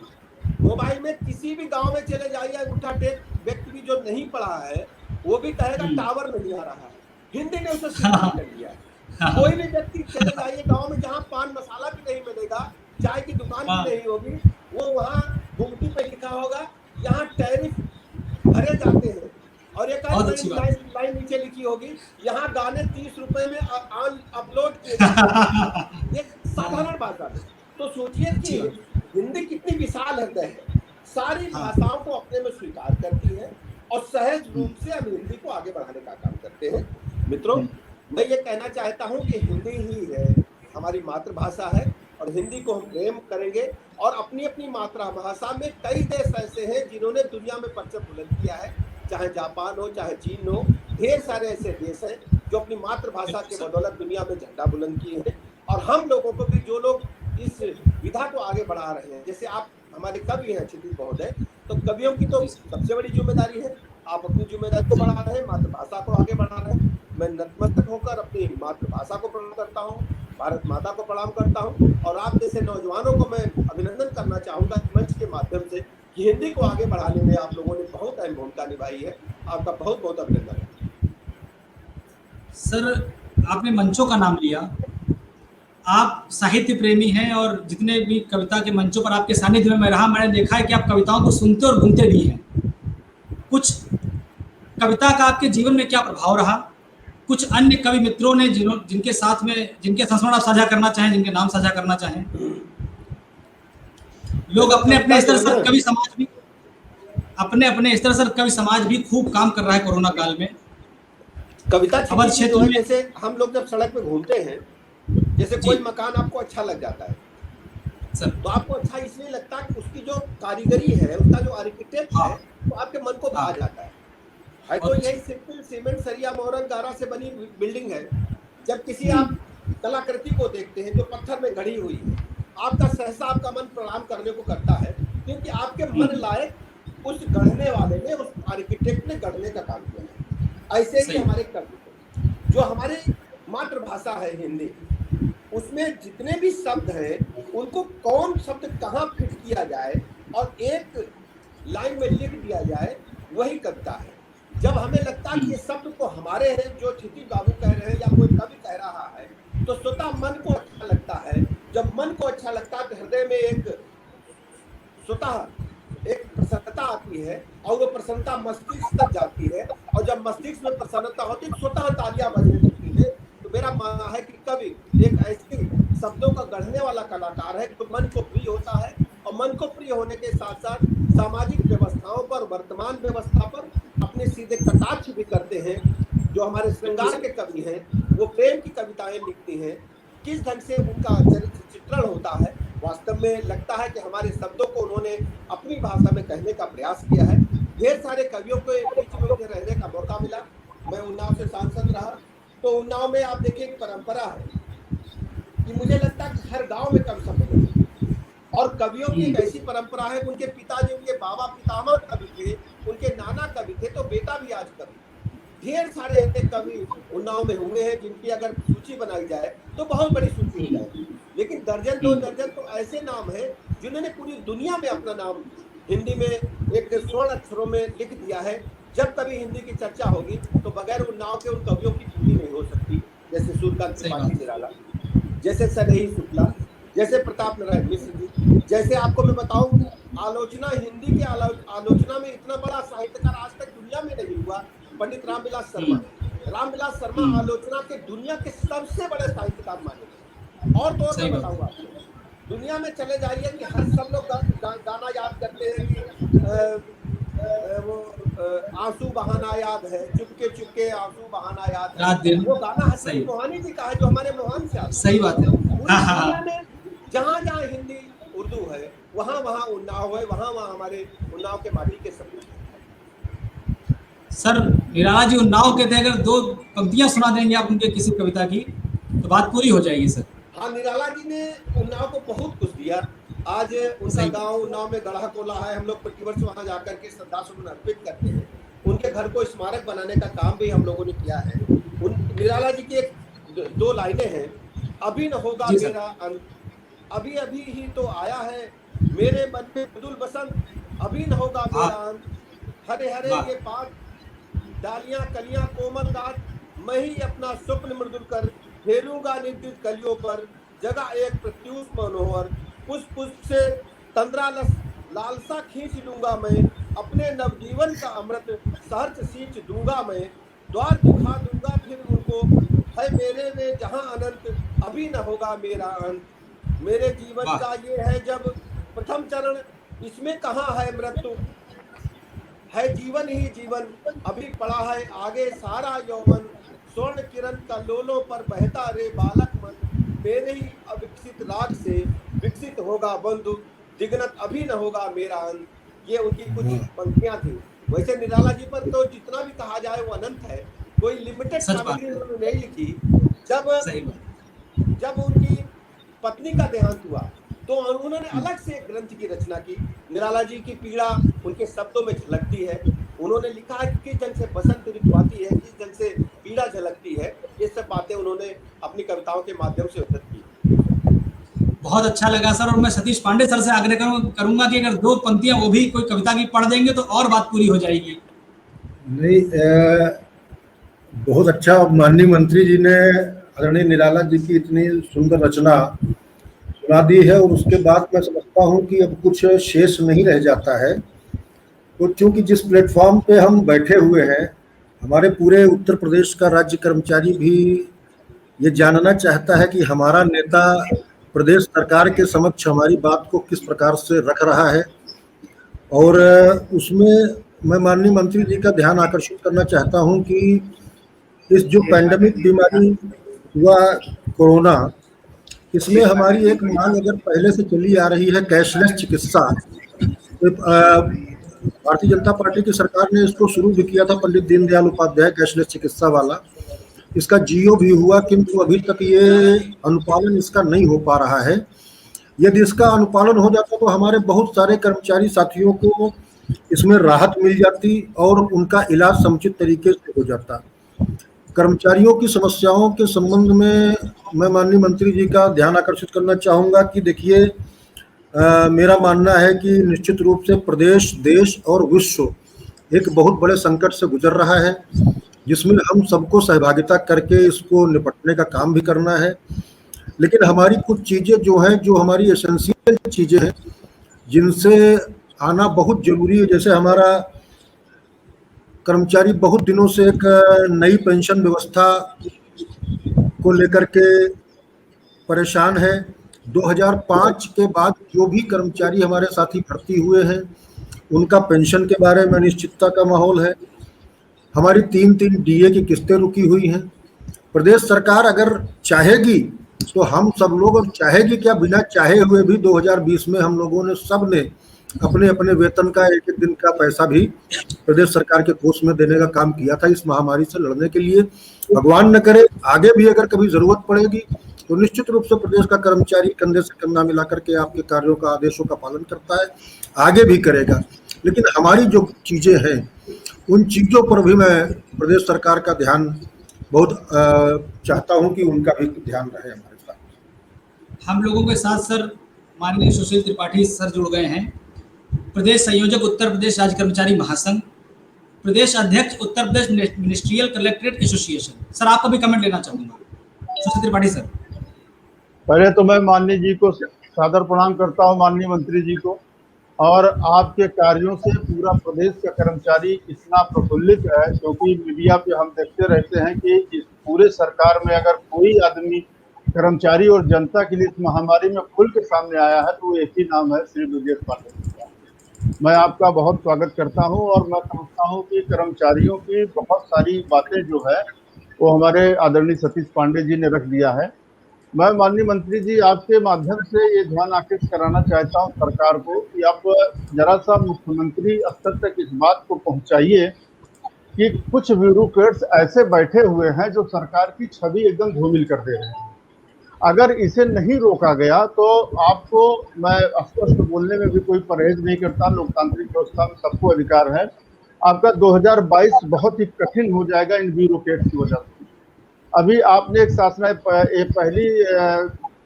मोबाइल में किसी भी गांव में चले जाइए, अंगूठा टेक व्यक्ति भी जो नहीं पढ़ा है वो भी कहेगा टावर नहीं आ रहा है, हिंदी ने उसे स्वीकार कर लिया है। कोई भी व्यक्ति चले जाइए गाँव में जहाँ पान मसाला भी नहीं मिलेगा, चाय की दुकान भी नहीं होगी, वो वहाँ गुमटी पे लिखा होगा यहाँ टैरिफ भरे जाते हैं, और एक लाइन नीचे लिखी होगी यहाँ गाने 30 रुपए में अपलोड किए जाते। ये साधारण भाषा है। तो सोचिए कि हिंदी कितनी विशाल हृदय है, सारी भाषाओं को अपने में स्वीकार करती है और सहज रूप से हम हिंदी को आगे बढ़ाने का काम करते हैं। मित्रों, मैं ये कहना चाहता हूँ कि हिंदी ही है, हमारी मातृभाषा है, और हिंदी को हम प्रेम करेंगे। और अपनी अपनी मातृभाषा में कई देश ऐसे हैं जिन्होंने दुनिया में परचम बुलंद किया है, चाहे जापान हो, चाहे चीन हो, ढेर सारे ऐसे देश हैं जो अपनी मातृभाषा के बदौलत दुनिया में झंडा बुलंद किए हैं। और हम लोगों को भी, जो लोग इस विधा को आगे बढ़ा रहे हैं, जैसे आप हमारे कवि हैं क्षितिज महोदय, तो कवियों की तो सबसे बड़ी जिम्मेदारी है, आप अपनी जिम्मेदारी को बढ़ा रहे हैं, मातृभाषा को आगे बढ़ा रहे हैं। मैं नतमस्तक होकर अपनी मातृभाषा को प्रणाम करता हूँ, भारत माता को प्रणाम करता हूँ, और आप जैसे नौजवानों को मैं अभिनंदन करना चाहूँगा मंच के माध्यम से कि हिंदी को आगे बढ़ाने में आप लोगों ने बहुत अहम भूमिका निभाई है। आपका बहुत बहुत अभिनंदन है। सर, आपने मंचों का नाम लिया, आप साहित्य प्रेमी हैं और जितने भी कविता के मंचों पर आपके सानिध्य में मैं रहा, मैंने देखा है कि आप कविताओं को सुनते और घूमते भी हैं। कुछ कविता का आपके जीवन में क्या प्रभाव रहा? कुछ अन्य कवि मित्रों ने जिनके संस्मरण आप साझा करना चाहें, जिनके नाम साझा करना चाहें? लोग अपने अपने स्तर से कवि समाज भी खूब काम कर रहा है कोरोना काल में। कविता अवध क्षेत्र में जैसे हम लोग जब सड़क पे घूमते हैं, जैसे कोई मकान आपको अच्छा लग जाता है सर, तो आपको अच्छा इसलिए लगता है कि उसकी जो कारीगरी है, उसका जो आर्किटेक्ट है, तो आपके मन को भा जाता है। तो यही सिंपल सीमेंट सरिया मोहरन गारा से बनी बिल्डिंग है। जब किसी आप कलाकृति को देखते हैं जो पत्थर में गढ़ी हुई है, आपका सहसा आपका मन प्रणाम करने को करता है, क्योंकि आपके मन लायक उस गढ़ने वाले ने, उस आर्किटेक्ट ने गढ़ने का काम किया है। ऐसे ही हमारे कवि, जो हमारे मातृभाषा है हिंदी, उसमें जितने भी शब्द हैं उनको कौन शब्द कहाँ फिट किया जाए और एक लाइन में लिख दिया जाए, वही कविता है। जब हमें लगता है कि ये शब्द तो हमारे हैं, जो क्षितिज बाबू कह रहे हैं या कोई कवि कह रहा है, तो स्वतः मन को अच्छा लगता है। जब मन को अच्छा लगता है तो हृदय में एक स्वतः एक प्रसन्नता आती है, और वो प्रसन्नता मस्तिष्क तक जाती है, और जब मस्तिष्क में प्रसन्नता होती है स्वतः तालियां बजने लगती है। तो मेरा मानना है कि कवि एक ऐसे शब्दों का गढ़ने वाला कलाकार है तो मन को प्रिय होता है, और मन को प्रिय होने के साथ साथ सामाजिक व्यवस्थाओं पर, वर्तमान व्यवस्था पर अपने सीधे कटाक्ष भी करते हैं। जो हमारे श्रृंगार के कवि हैं, वो प्रेम की कविताएं लिखती हैं, किस ढंग से उनका चरित्र चित्रण होता है, वास्तव में लगता है कि हमारे शब्दों को उन्होंने अपनी भाषा में कहने का प्रयास किया है। ढेर सारे कवियों के बीच में मुझे रहने का मौका मिला, मैं उन्नाव से सांसद रहा, तो उन्नाव में आप देखिए एक परंपरा है कि मुझे लगता है कि हर गांव में कवि सम्मेलन है, और कवियों की एक ऐसी परंपरा है, उनके पिताजी, उनके बाबा पितामह कवि थे, उनके नाना कवि थे, तो बेटा भी आज कवि। ढेर सारे ऐसे कवि उन्नाव में हुए हैं जिनकी अगर सूची बनाई जाए तो बहुत बड़ी सूची हो जाएगी, लेकिन दर्जन दो दर्जन तो ऐसे नाम हैं जिन्होंने पूरी दुनिया में अपना नाम हिंदी में एक स्वर्ण अक्षरों में लिख दिया है। जब कभी हिंदी की चर्चा होगी तो बगैर उन्नाव के उन कवियों की पूरी नहीं हो सकती, जैसे सूर्यकांत त्रिपाठी निराला, जैसे सनेही शुक्ला, जैसे प्रताप नारायण मिश्र जी, जैसे आपको मैं बताऊं, आलोचना हिंदी की आलोचना में इतना बड़ा साहित्यकार आज तक दुनिया में नहीं हुआ, पंडित रामविलास शर्मा। रामविलास शर्मा आलोचना के दुनिया के सबसे बड़े साहित्यकार माने गए। और तो मैं बताऊंगा आपको, दुनिया में चले जाइए कि हर सब लोग गाना याद करते हैं कि वो आंसू बहाना याद है, चुपके चुपके आंसू बहाना याद है, वो गाना हसन मोहानी जी का है, जो हमारे मोहन से आता है। सही बात है। दुनिया में जहाँ जहाँ हिंदी उर्दू है, वहाँ वहाँ उन्नाव है, वहाँ वहाँ हमारे उन्नाव के माटी के शब्द। सर, निराला जी उन्नाव के थे, अगर दो पंक्तियां सुना देंगे आप उनके किसी कविता की तो बात पूरी हो जाएगी सर। हाँ, निराला जी ने उन्नाव को बहुत कुछ दिया। आज उनका गांव उन्नाव में गढ़ा कोला है, हम लोग प्रतिवर्ष वहां जाकर के श्रद्धासुमन अर्पित करते हैं। उनके घर को स्मारक बनाने का काम भी हम लोगों ने किया है। निराला जी की एक दो लाइनें हैं, अभी न होगा मेरा अंत, अभी अभी ही तो आया है मेरे मन में मृदुल बसंत, अभी न होगा मेरा अंत, हरे हरे ये पात, डालियां कलियां कोमल गात, मैं ही अपना स्वप्न मृदुल कर फेरूंगा निर्दित कलियों पर, जगह एक प्रत्युष मनोहर, पुष्प पुष्प से तंद्रा लालसा खींच लूंगा मैं, अपने नवजीवन का अमृत सहर्ष सींच दूंगा मैं, द्वार दिखा दूंगा फिर उनको, है मेरे में जहां अनंत, अभी न होगा मेरा अंत, मेरे जीवन का ये है जब प्रथम चरण, इसमें कहाँ है मृत्यु, है जीवन ही जीवन, अभी पड़ा है आगे सारा यौवन, स्वर्ण किरण का लोलो पर बहता रे बालक मन, मेरे ही अविकसित राग से विकसित होगा बंधु, दिगनत अभी न होगा मेरा अंत। ये उनकी कुछ पंक्तियां थी। वैसे निराला जी पर तो जितना भी कहा जाए वो अनंत है, कोई लिमिटेड सच बात सामग्री है। उन्होंने नहीं लिखी। जब सही बात। जब उनकी पत्नी का देहांत हुआ तो उन्होंने अलग से एक ग्रंथ की रचना की। निराला जी की पीड़ा उनके शब्दों में झलकती है। उन्होंने लिखा है कि किस जंग से बसंत ऋतु आती है, किस जंग से पीड़ा झलकती है। ये सब बातें उन्होंने अपनी कविताओं के माध्यम से उद्धृत की। बहुत अच्छा लगा सर, और मैं सतीश पांडे सर से आग्रह करूंगा कि अगर 2 पंक्तियां वो भी कोई कविता की पढ़ देंगे तो और बात पूरी हो जाएगी। नहीं, बहुत अच्छा। माननीय मंत्री जी ने आदरणीय निराला जी की इतनी सुंदर रचना सुना दी है, और उसके बाद मैं समझता हूँ कि अब कुछ शेष नहीं रह जाता है। तो चूंकि जिस प्लेटफॉर्म पे हम बैठे हुए हैं, हमारे पूरे उत्तर प्रदेश का राज्य कर्मचारी भी ये जानना चाहता है कि हमारा नेता प्रदेश सरकार के समक्ष हमारी बात को किस प्रकार से रख रहा है। और उसमें मैं माननीय मंत्री जी का ध्यान आकर्षित करना चाहता हूं कि इस जो पैंडेमिक बीमारी हुआ कोरोना, इसमें हमारी एक मांग अगर पहले से चली आ रही है कैशलेस चिकित्सा। तो भारतीय जनता पार्टी की सरकार ने इसको शुरू भी किया था, पंडित दीनदयाल उपाध्याय कैशलेस चिकित्सा वाला। इसका जियो भी हुआ, किंतु अभी तक ये अनुपालन इसका नहीं हो पा रहा है। यदि इसका अनुपालन हो जाता तो हमारे बहुत सारे कर्मचारी साथियों को इसमें राहत मिल जाती और उनका इलाज समुचित तरीके से हो जाता। कर्मचारियों की समस्याओं के संबंध में मैं माननीय मंत्री जी का ध्यान आकर्षित करना चाहूँगा कि देखिए, मेरा मानना है कि निश्चित रूप से प्रदेश, देश और विश्व एक बहुत बड़े संकट से गुजर रहा है, जिसमें हम सबको सहभागिता करके इसको निपटने का काम भी करना है। लेकिन हमारी कुछ चीज़ें जो हैं, जो हमारी एसेंशियल चीज़ें हैं, जिनसे आना बहुत जरूरी है। जैसे हमारा कर्मचारी बहुत दिनों से एक नई पेंशन व्यवस्था को लेकर के परेशान है। 2005 के बाद जो भी कर्मचारी हमारे साथी भर्ती हुए हैं, उनका पेंशन के बारे में अनिश्चितता का माहौल है। हमारी 3-3 डीए की किस्तें रुकी हुई हैं। प्रदेश सरकार अगर चाहेगी तो हम सब लोग, और चाहेगी क्या, बिना चाहे हुए भी 2020 में हम लोगों ने सब ने अपने अपने वेतन का एक एक दिन का पैसा भी प्रदेश सरकार के कोष में देने का काम किया था इस महामारी से लड़ने के लिए। भगवान न करे आगे भी अगर कभी जरूरत पड़ेगी तो निश्चित रूप से प्रदेश का कर्मचारी कंधे से कंधा मिला करके आपके कार्यों का, आदेशों का पालन करता है, आगे भी करेगा। लेकिन हमारी जो चीजें हैं, उन चीजों पर भी मैं प्रदेश सरकार का ध्यान बहुत चाहता हूं कि उनका भी ध्यान रहे हमारे साथ। हम लोगों के साथ सर माननीय सुशील त्रिपाठी सर जुड़ गए हैं, प्रदेश संयोजक उत्तर प्रदेश राज्य कर्मचारी महासंघ, प्रदेश अध्यक्ष Uttar Pradesh ministerial collectorate association. Sir आपका भी कमेंट लेना चाहूंगा। सुशील त्रिपाठी सर। पहले तो मैं माननीय जी को सादर प्रणाम करता हूं, माननीय मंत्री जी को। और आपके कार्यों से पूरा प्रदेश का कर्मचारी इतना प्रफुल्लित है, क्योंकि मीडिया पे हम देखते रहते हैं कि इस पूरे सरकार में अगर कोई आदमी कर्मचारी और जनता के लिए इस महामारी में खुल के सामने आया है तो वो एक ही नाम है, श्री ब्रजेश पांडे। मैं आपका बहुत स्वागत करता हूं और मैं समझता हूं कि कर्मचारियों की बहुत सारी बातें जो है वो हमारे आदरणीय सतीश पांडे जी ने रख दिया है। मैं माननीय मंत्री जी आपके माध्यम से ये ध्यान आकृष्ट कराना चाहता हूं सरकार को कि आप जरा सा मुख्यमंत्री स्तर तक इस बात को पहुंचाइए कि कुछ ब्यूरोक्रेट्स ऐसे बैठे हुए हैं जो सरकार की छवि एकदम धूमिल कर दे रहे हैं। अगर इसे नहीं रोका गया तो आपको, मैं स्पष्ट बोलने में भी कोई परहेज नहीं करता, लोकतांत्रिक व्यवस्था में सबको अधिकार है, आपका 2022 बहुत ही कठिन हो जाएगा इन ब्यूरोक्रेट्स की वजह से। अभी आपने एक शासन पहली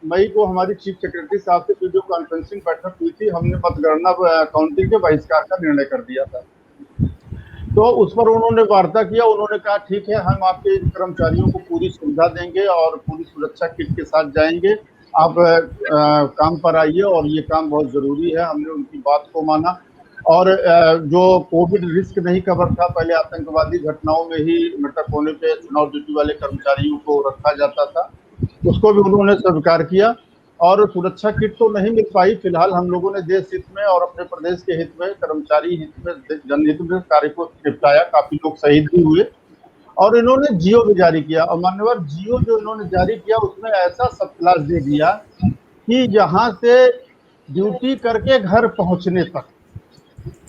मई को हमारी चीफ सेक्रेटरी साहब से वीडियो कॉन्फ्रेंसिंग बैठक हुई थी, हमने मतगणना काउंटिंग के बहिष्कार का निर्णय कर दिया था। तो उस पर उन्होंने वार्ता किया, उन्होंने कहा ठीक है, हम आपके कर्मचारियों को पूरी सुविधा देंगे और पूरी सुरक्षा किट के साथ जाएंगे, आप काम पर आइए और ये काम बहुत जरूरी है। हमने उनकी बात को माना। और जो कोविड रिस्क नहीं कवर था, पहले आतंकवादी घटनाओं में ही मृतक होने पे चुनाव ड्यूटी वाले कर्मचारियों को रखा जाता था, उसको भी उन्होंने स्वीकार किया। और सुरक्षा किट तो नहीं मिल पाई, फिलहाल हम लोगों ने देश हित में और अपने प्रदेश के हित में, कर्मचारी हित में, जनहित में कार्य को निपटाया, काफी लोग शहीद भी हुए। और इन्होंने जियो भी जारी किया, और मान्यवर जियो जो इन्होंने जारी किया उसमें ऐसा सब क्लास दे दिया कि यहाँ से ड्यूटी करके घर पहुंचने तक।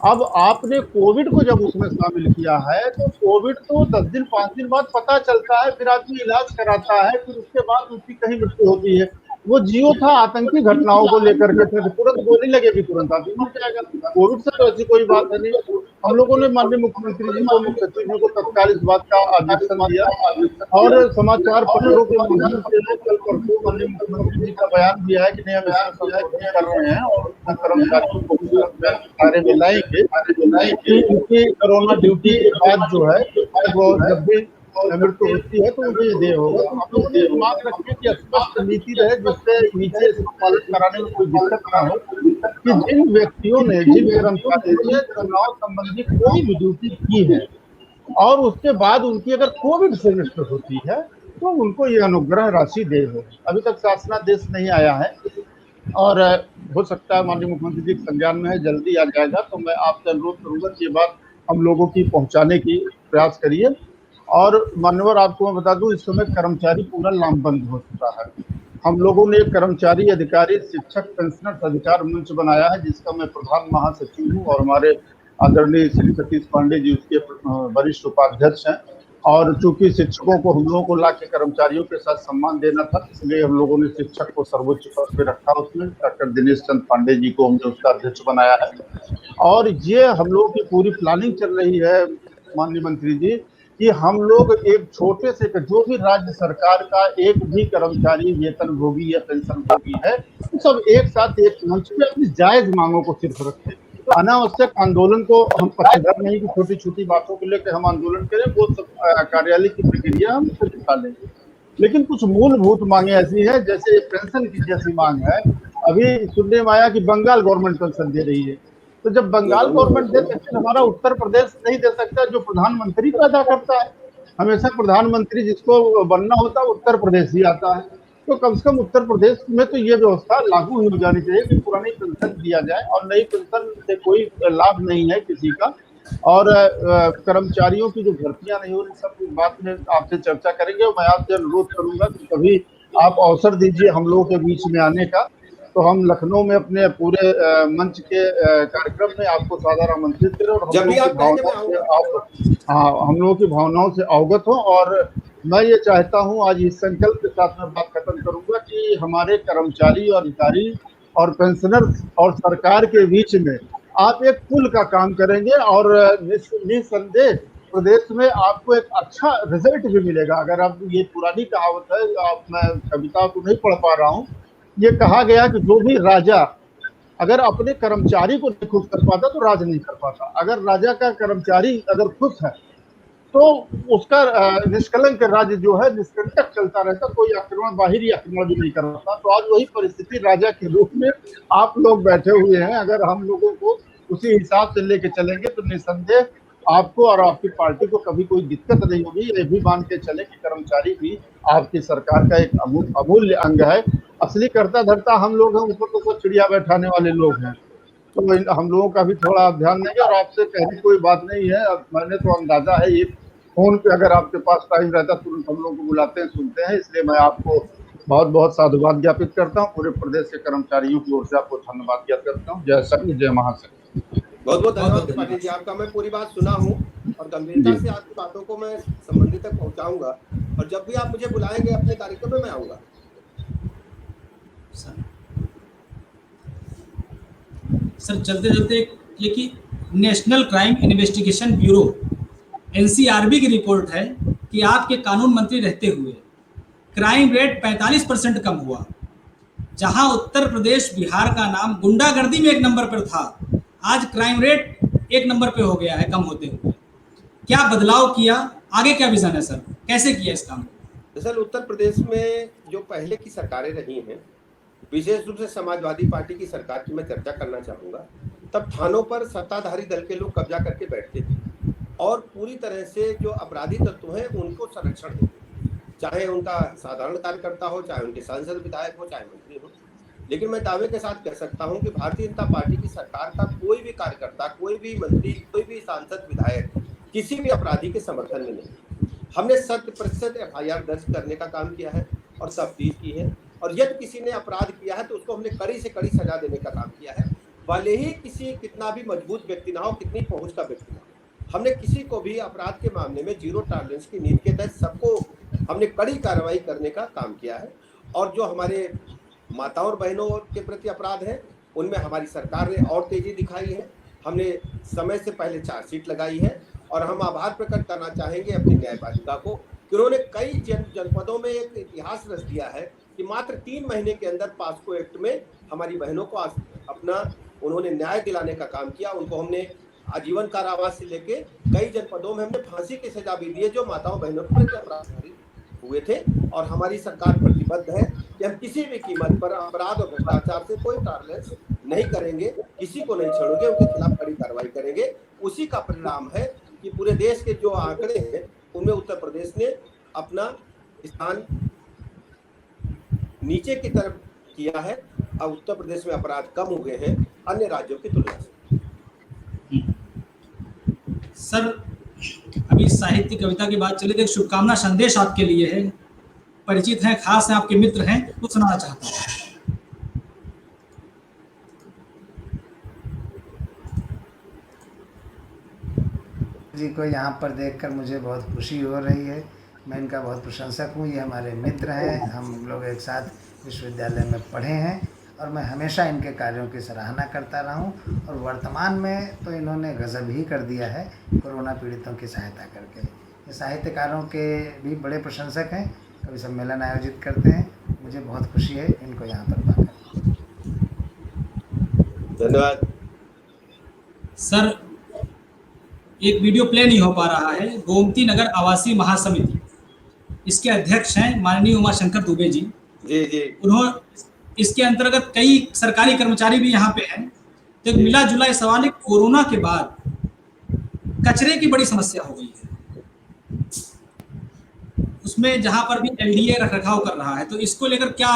अब आपने कोविड को जब उसमें शामिल किया है तो कोविड तो 10 दिन 5 दिन बाद पता चलता है, फिर आदमी इलाज कराता है, फिर उसके बाद उसकी कहीं मृत्यु होती है। वो जियो था आतंकी घटनाओं को लेकर के थे, तुरंत गोली लगेगी तुरंत आदमी मर जाएगा। कोविड से तो ऐसी कोई बात है नहीं। हम लोगों ने माननीय मुख्यमंत्री जी को, मुख्य सचिव जी को तत्काल इस बात का आदेशन दिया और समाचार पत्रों के माध्यम से कल परसों माननीय मुख्यमंत्री जी का बयान दिया है कि नहीं हम इसमें संशोधन कर रहे हैं और कर्मचारियों को कार्य में लाएंगे कि इनकी कोरोना ड्यूटी के बाद जो है वो जब भी मृत्यु होती है तो मुझे ये दे होगा। हम लोग ये मांग रखें कि स्पष्ट नीति रहे जिससे नीचे पालन कराने में कोई दिक्कत ना हो कि जिन व्यक्तियों ने, जिन कर्मचारियों ने चुनाव संबंधी कोई भी ड्यूटी की है और उसके बाद उनकी अगर कोविड से मृत्यु होती है तो उनको ये अनुग्रह राशि दे हो। अभी तक शासनादेश नहीं आया है और हो सकता है माननीय मुख्यमंत्री जी के संज्ञान में है, जल्दी आ जाएगा। तो मैं आपसे अनुरोध करूंगा कि ये बात हम लोगों की पहुंचाने की प्रयास करिए। और मान्यवर आपको मैं बता दूं, इस समय कर्मचारी पूरा लामबंद हो चुका है। हम लोगों ने कर्मचारी अधिकारी शिक्षक पेंशनर्स अधिकार मंच बनाया है जिसका मैं प्रधान महासचिव हूँ और हमारे आदरणीय श्री सतीश पांडे जी उसके वरिष्ठ उपाध्यक्ष हैं। और चूंकि शिक्षकों को हम लोगों को लाके कर्मचारियों के साथ सम्मान देना था, इसलिए हम लोगों ने शिक्षक को सर्वोच्च पद पे रखा। उसमें डॉक्टर दिनेश चंद पांडे जी को हमने उसका अध्यक्ष बनाया है और ये हम लोगों की पूरी प्लानिंग चल रही है माननीय मंत्री जी कि हम लोग एक छोटे से, जो भी राज्य सरकार का एक भी कर्मचारी वेतनभोगी या पेंशनभोगी है, सब एक साथ एक मंच पे अपनी जायज मांगों को सिर्फ रखें। अनावश्यक आंदोलन को हम पक्षधर नहीं कि छोटी छोटी बातों को लेकर हम आंदोलन करें, वो सब कार्यालय की प्रक्रिया हम फिर निकालेंगे। लेकिन कुछ मूलभूत मांगे ऐसी है, जैसे पेंशन की जैसी मांग है। अभी सुनने में आया कि बंगाल गवर्नमेंट पेंशन दे रही है, तो जब बंगाल गवर्नमेंट दे सकते हमारा उत्तर प्रदेश नहीं दे सकता, जो प्रधानमंत्री पैदा करता है। हमेशा प्रधानमंत्री जिसको बनना होता है उत्तर प्रदेश ही आता है, तो कम से कम उत्तर प्रदेश में तो ये व्यवस्था लागू हो जानी चाहिए कि पुरानी पेंशन दिया जाए और नई पेंशन से कोई लाभ नहीं है किसी का। और कर्मचारियों की जो भर्तियां नहीं हो रही, सब बात में आपसे चर्चा करेंगे। और मैं आपसे अनुरोध करूंगा कि कभी आप अवसर दीजिए हम लोगों के बीच में आने का, तो हम लखनऊ में अपने पूरे मंच के कार्यक्रम में आपको सादर आमंत्रित करें और हम लोगों की भावनाओं से अवगत हो। और मैं ये चाहता हूं, आज इस संकल्प के साथ मैं बात खत्म करूंगा कि हमारे कर्मचारी और अधिकारी और पेंशनर्स और सरकार के बीच में आप एक पुल का काम करेंगे और निसंदेह प्रदेश में आपको एक अच्छा रिजल्ट भी मिलेगा। अगर आप, ये पुरानी कहावत है, आप, मैं कविता तो नहीं पढ़ पा रहा हूँ, ये कहा गया कि जो भी राजा अगर अपने कर्मचारी को नहीं खुश कर पाता तो राज नहीं कर पाता। अगर राजा का कर्मचारी अगर खुश है तो उसका निष्कलंक राज्य जो है निष्कंटक चलता रहता, कोई आक्रमण, बाहरी आक्रमण भी नहीं कर पाता। तो आज वही परिस्थिति राजा के रूप में आप लोग बैठे हुए हैं। अगर हम लोगों को उसी हिसाब से लेके चलेंगे तो निसंदेह आपको और आपकी पार्टी को कभी कोई दिक्कत नहीं होगी। ये भी मान के चले कि कर्मचारी भी आपकी सरकार का एक अमूल्य अंग है। असली करता धरता हम लोग हैं, ऊपर तो सब चिड़िया बैठाने वाले लोग हैं। तो हम लोगों का भी थोड़ा ध्यान देंगे। और आपसे पहली कोई बात नहीं है, मैंने तो अंदाजा है, ये फोन पे अगर आपके पास टाइम रहता तुरंत हम लोग को बुलाते हैं, सुनते हैं। इसलिए मैं आपको बहुत बहुत साधुवाद ज्ञापित करता हूँ। पूरे प्रदेश के कर्मचारियों की ओर से आपको धन्यवाद ज्ञापित करता हूँ। जय संघ, जय महासंघ। बहुत बहुत धन्यवाद त्रिपाठी जी, आपका मैं पूरी बात सुना हूँ और गंभीरता से आपकी बातों को मैं संबंधित तक पहुँचाऊंगा। और जब भी आप मुझे बुलाएंगे अपने कार्यक्रम में मैं आऊंगा। सर चलते चलते ये कि national crime investigation bureau NCRB की रिपोर्ट है कि आपके कानून मंत्री रहते हुए क्राइम रेट 45% कम हुआ। जहां उत्तर प्रदेश, बिहार का नाम गुंडागर्दी में 1 नंबर पर था, आज क्राइम रेट 1 नंबर पे हो गया है कम होते हुए। क्या बदलाव किया, आगे क्या विजन है सर, कैसे किया इस काम? दरअसल उत्तर प्रदेश में जो पहले की सरकारें रही हैं, विशेष रूप से समाजवादी पार्टी की सरकार की मैं चर्चा करना चाहूँगा, तब थानों पर सत्ताधारी दल के लोग कब्जा करके बैठते थे और पूरी तरह से जो अपराधी तत्व हैं उनको संरक्षण देते थे, चाहे उनका साधारण कार्यकर्ता हो, चाहे उनके सांसद विधायक हो, चाहे मंत्री हो। लेकिन मैं दावे के साथ कह सकता हूं कि भारतीय जनता पार्टी की सरकार का कोई भी कार्यकर्ता, कोई भी मंत्री, कोई भी सांसद विधायक किसी भी अपराधी के समर्थन में नहीं। हमने 100% FIR दर्ज करने का काम किया है और तफ्तीश की है, और यदि किसी ने अपराध किया है तो उसको हमने कड़ी से कड़ी सजा देने का काम किया है, भले ही किसी कितना भी मजबूत व्यक्ति ना हो, कितनी पहुंच का व्यक्ति ना हो। हमने किसी को भी अपराध के मामले में जीरो टॉलरेंस की नीति के तहत सबको हमने कड़ी कार्रवाई करने का काम किया है। और जो हमारे माताओं और बहनों के प्रति अपराध है उनमें हमारी सरकार ने और तेजी दिखाई है। हमने समय से पहले चार्जशीट लगाई है और हम आभार प्रकट करना चाहेंगे अपनी न्यायपालिका को कि उन्होंने कई जनपदों में एक इतिहास रच दिया है कि मात्र 3 महीने के अंदर पास्को एक्ट में हमारी बहनों को अपना उन्होंने न्याय दिलाने का काम किया। उनको हमने आजीवन कारावास से लेके कई जनपदों में हमने फांसी की सजा भी दी है जो माताओं बहनों के प्रति अपराध हुए थे। और हमारी सरकार प्रतिबद्ध है कि हम किसी भी कीमत पर अपराध और भ्रष्टाचार से कोई टॉलरेंस नहीं करेंगे, किसी को नहीं छोड़ेंगे, उनके खिलाफ कड़ी कार्रवाई करेंगे। उसी का परिणाम है कि पूरे देश के जो आंकड़े हैं उनमें उत्तर प्रदेश ने अपना स्थान नीचे की तरफ किया है। अब उत्तर प्रदेश में अपराध कम हो गए हैं अन्य राज्यों की तुलना से। सर, अभी साहित्य कविता की बात चली तो एक शुभकामना संदेश आपके लिए है, परिचित हैं, खास हैं, आपके मित्र हैं, तो सुनाना चाहता हूँ। जी को यहाँ पर देखकर मुझे बहुत खुशी हो रही है। मैं इनका बहुत प्रशंसक हूँ। ये हमारे मित्र हैं, हम लोग एक साथ विश्वविद्यालय में पढ़े हैं और मैं हमेशा इनके कार्यों की सराहना करता रहा हूँ। और वर्तमान में तो इन्होंने गजब ही कर दिया है कोरोना पीड़ितों की सहायता करके। ये साहित्यकारों के भी बड़े प्रशंसक हैं, कभी सम्मेलन आयोजित करते हैं। मुझे बहुत खुशी है इनको यहाँ पर पाकर। धन्यवाद सर। एक वीडियो प्ले नहीं हो पा रहा है। गोमती नगर आवासीय महासमिति, इसके अध्यक्ष हैं माननीय उमाशंकर दुबे जी। जी जी। उन्होंने इसके अंतर्गत कई सरकारी कर्मचारी भी यहाँ पे हैं। तो एक मिला जुला सवाल है, कोरोना के बाद कचरे की बड़ी समस्या हो गई है, उसमें जहाँ पर भी LDA रखरखाव कर रहा है, तो इसको लेकर क्या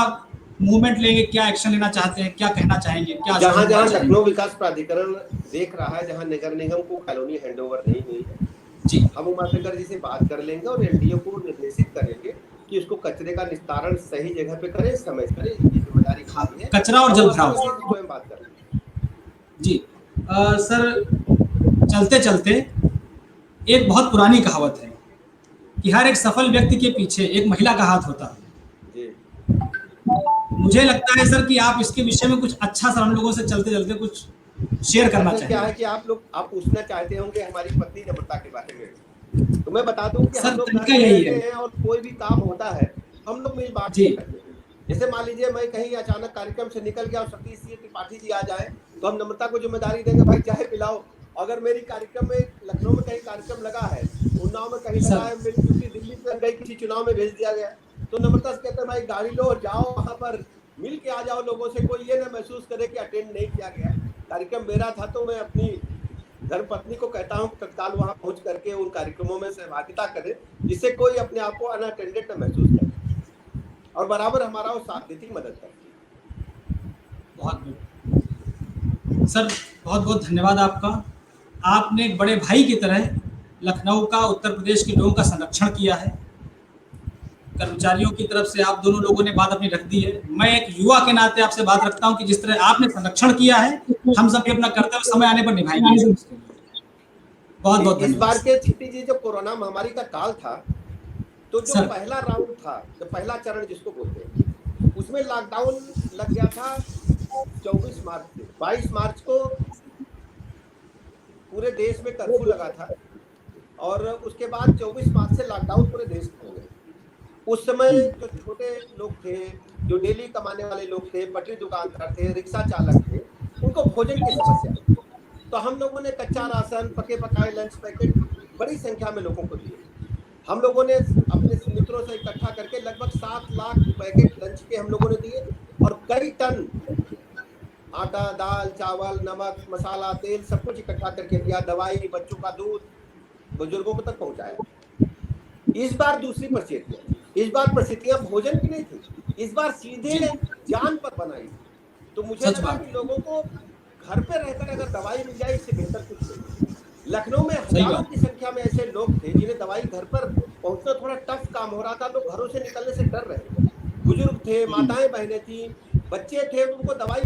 मूवमेंट लेंगे, क्या एक्शन लेना चाहते हैं, क्या कहना चाहेंगे? क्या जहाँ लखनऊ विकास प्राधिकरण देख रहा है, जहाँ नगर निगम को कॉलोनी हैंडओवर नहीं हुई है जी, हम उमाशंकर जी से बात कर लेंगे और LDO को निर्देशित करेंगे कि उसको कचरे का निस्तारण सही जगह पे करें, समय से करें। ये जिम्मेदारी खाली है, कचरा और जल भराव स्वयं बात कर लेंगे। जी। सर, चलते चलते एक बहुत पुरानी कहावत है कि हर एक सफल व्यक्ति के पीछे एक महिला का हाथ होता है जी। मुझे लगता है सर कि आप इसके विषय में कुछ अच्छा सा हम लोगों से चलते चलते कुछ शेयर करना चाहिए। क्या है कि आप पूछना चाहते होंगे हमारी पत्नी नम्रता के बारे में, तो मैं बता दूं कि हम लोग घर में रहते हैं और कोई भी काम होता है हम लोग मिल बात करते हैं। जैसे मान लीजिए मैं कहीं अचानक कार्यक्रम से निकल गया और सतीश जी त्रिपाठी जी आ जाए तो हम नम्रता को जिम्मेदारी देंगे, भाई चाय पिलाओ। अगर मेरी कार्यक्रम में लखनऊ में कहीं कार्यक्रम लगा है, उन्नाव में कहीं लगा है, मेरी ड्यूटी दिल्ली में गई, किसी चुनाव में भेज दिया गया, तो नम्रता से कहते हैं भाई गाड़ी लो, जाओ वहाँ पर मिल के आ जाओ लोगों से। कोई ये ना महसूस करे कि अटेंड नहीं किया गया। कार्यक्रम मेरा था तो मैं अपनी धर्मपत्नी को कहता हूँ तत्काल वहाँ पहुँच करके उन कार्यक्रमों में सहभागिता करे, जिससे कोई अपने आप को अनअटेंडेड न महसूस करे और बराबर हमारा वो साथ देती मदद करती। बहुत सर, बहुत बहुत धन्यवाद आपका। आपने एक बड़े भाई की तरह लखनऊ का, उत्तर प्रदेश के लोगों का संरक्षण किया है। कर्मचारियों की तरफ से आप दोनों लोगों ने बात अपनी रख दी है। मैं एक युवा के नाते आपसे बात रखता हूं कि जिस तरह आपने संरक्षण किया है, हम सब भी अपना कर्तव्य समय आने पर निभाएंगे। बहुत बहुत इस बार के छिट्टी जी जो कोरोना महामारी का काल था, तो जो पहला राउंड था, जो पहला चरण जिसको बोलते हैं, उसमें लॉकडाउन लग गया था 24 मार्च से। 22 मार्च को पूरे देश में कर्फ्यू लगा था और उसके बाद 24 मार्च से लॉकडाउन पूरे देश में हो गया। उस समय जो छोटे लोग थे, जो डेली कमाने वाले लोग थे, पटरी दुकानदार थे, रिक्शा चालक थे, उनको भोजन की समस्या, तो हम लोगों ने कच्चा राशन, पके पकाए लंच पैकेट बड़ी संख्या में लोगों को दिए। हम लोगों ने अपने मित्रों से इकट्ठा करके लगभग 7 लाख पैकेट लंच के हम लोगों ने दिए और कई टन आटा, दाल, चावल, नमक, मसाला, तेल सब कुछ इकट्ठा करके दिया। दवाई, बच्चों का दूध बुजुर्गों को तक पहुंचाया। इस बार दूसरी परिस्थितियां, इस बार परिस्थितियां भोजन की नहीं थी, इस बार सीधे जान पर बनाई। तो मुझे लगा कि लोगों को घर पे रहकर अगर दवाई मिल जाए इससे बेहतर कुछ नहीं। लखनऊ में हजारों की संख्या में ऐसे लोग थे जिन्हें दवाई घर पर पहुंचना थोड़ा टफ काम हो रहा था, लोग घरों से निकलने से डर रहे थे। बुजुर्ग थे, माताएं बहनें थी, बच्चे थे, उनको दवाई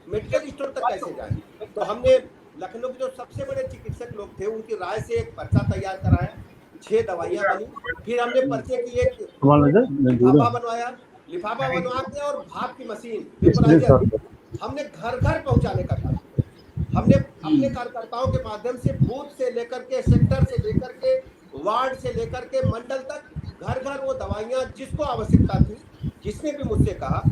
मेडिकल स्टोर तक कैसे जाए। तो हमने लखनऊ के जो सबसे बड़े चिकित्सक लोग थे उनकी राय से एक पर्चा तैयार कराया, 6 दवाइयां बनी। फिर हमने पर्चे की एक लिफाफा बनवाया, लिफाफा बनवा के और भाप की मशीन वेपराइजर हमने घर घर पहुंचाने का काम किया। हमने अपने कार्यकर्ताओं के माध्यम से बूथ से लेकर के, सेक्टर से लेकर के, वार्ड से लेकर के मंडल तक घर घर वो दवाइयां जिसको आवश्यकता थी, जिसने भी मुझसे कहा,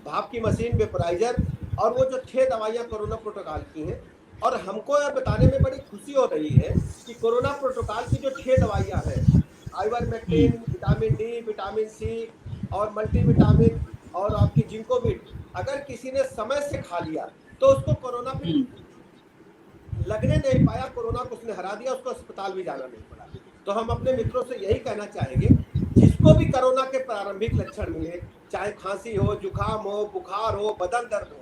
भाप की मशीन, वेपराइजर और वो जो 6 दवाइयां कोरोना प्रोटोकॉल की हैं। और हमको यह बताने में बड़ी खुशी हो रही है कि कोरोना प्रोटोकॉल की जो 6 दवाइयां हैं, ivermectin, vitamin D, vitamin C और मल्टीविटामिन और आपकी जिंकोविट, अगर किसी ने समय से खा लिया तो उसको कोरोना फिर लगने नहीं पाया, कोरोना को उसने हरा दिया, उसको अस्पताल भी जाना नहीं पड़ा। तो हम अपने मित्रों से यही कहना चाहेंगे, जिसको भी कोरोना के प्रारंभिक लक्षण मिले, चाहे खांसी हो, जुकाम हो, बुखार हो, बदन दर्द हो,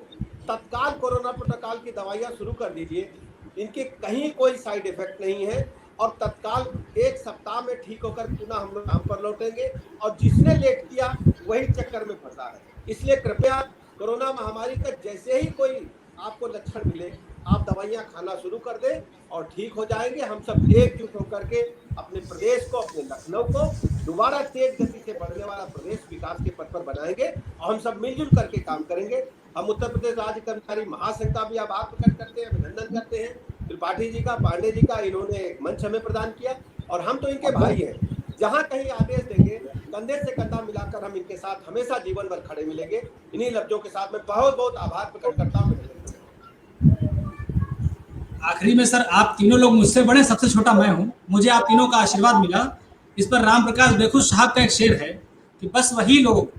तत्काल कोरोना प्रोटोकॉल की दवाइयां शुरू कर दीजिए। इनके कहीं कोई साइड इफेक्ट नहीं है और तत्काल 1 सप्ताह में ठीक होकर पुनः हम लोग काम पर लौटेंगे। और जिसने लेट किया वही चक्कर में फंसा है। इसलिए कृपया कोरोना महामारी का जैसे ही कोई आपको लक्षण मिले, आप दवाइयां खाना शुरू कर दें और ठीक हो जाएंगे। हम सब एकजुट होकर के अपने प्रदेश को, अपने लखनऊ को दोबारा तेज गति से बढ़ने वाला प्रदेश विकास के पथ पर बनाएंगे और हम सब मिलजुल करके काम करेंगे। हम उत्तर प्रदेश राज्य कर्मचारी महासंघ का भी आभार प्रकट करते हैं, अभिनंदन करते हैं त्रिपाठी जी का, पांडे जी का। इन्होंने एक मंच हमें प्रदान किया और हम तो इनके भाई हैं। जहां कहीं आदेश देंगे, कंधे से कंधा मिलाकर हम इनके साथ हमेशा जीवन भर खड़े मिलेंगे। इन्हीं लफ्जों के साथ मैं बहुत बहुत आभार प्रकट करता हूँ। आखिरी में सर, आप तीनों लोग मुझसे बड़े, सबसे छोटा मैं हूँ, मुझे आप तीनों का आशीर्वाद मिला। इस पर राम प्रकाश बेखुद साहब का एक शेर है कि बस वही लोग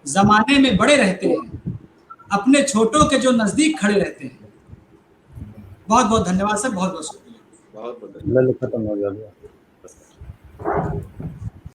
जमाने में बड़े रहते हैं, अपने छोटों के जो नजदीक खड़े रहते हैं। बहुत बहुत धन्यवाद सर, बहुत बहुत शुक्रिया। बहुत बहुत खत्म हो गया।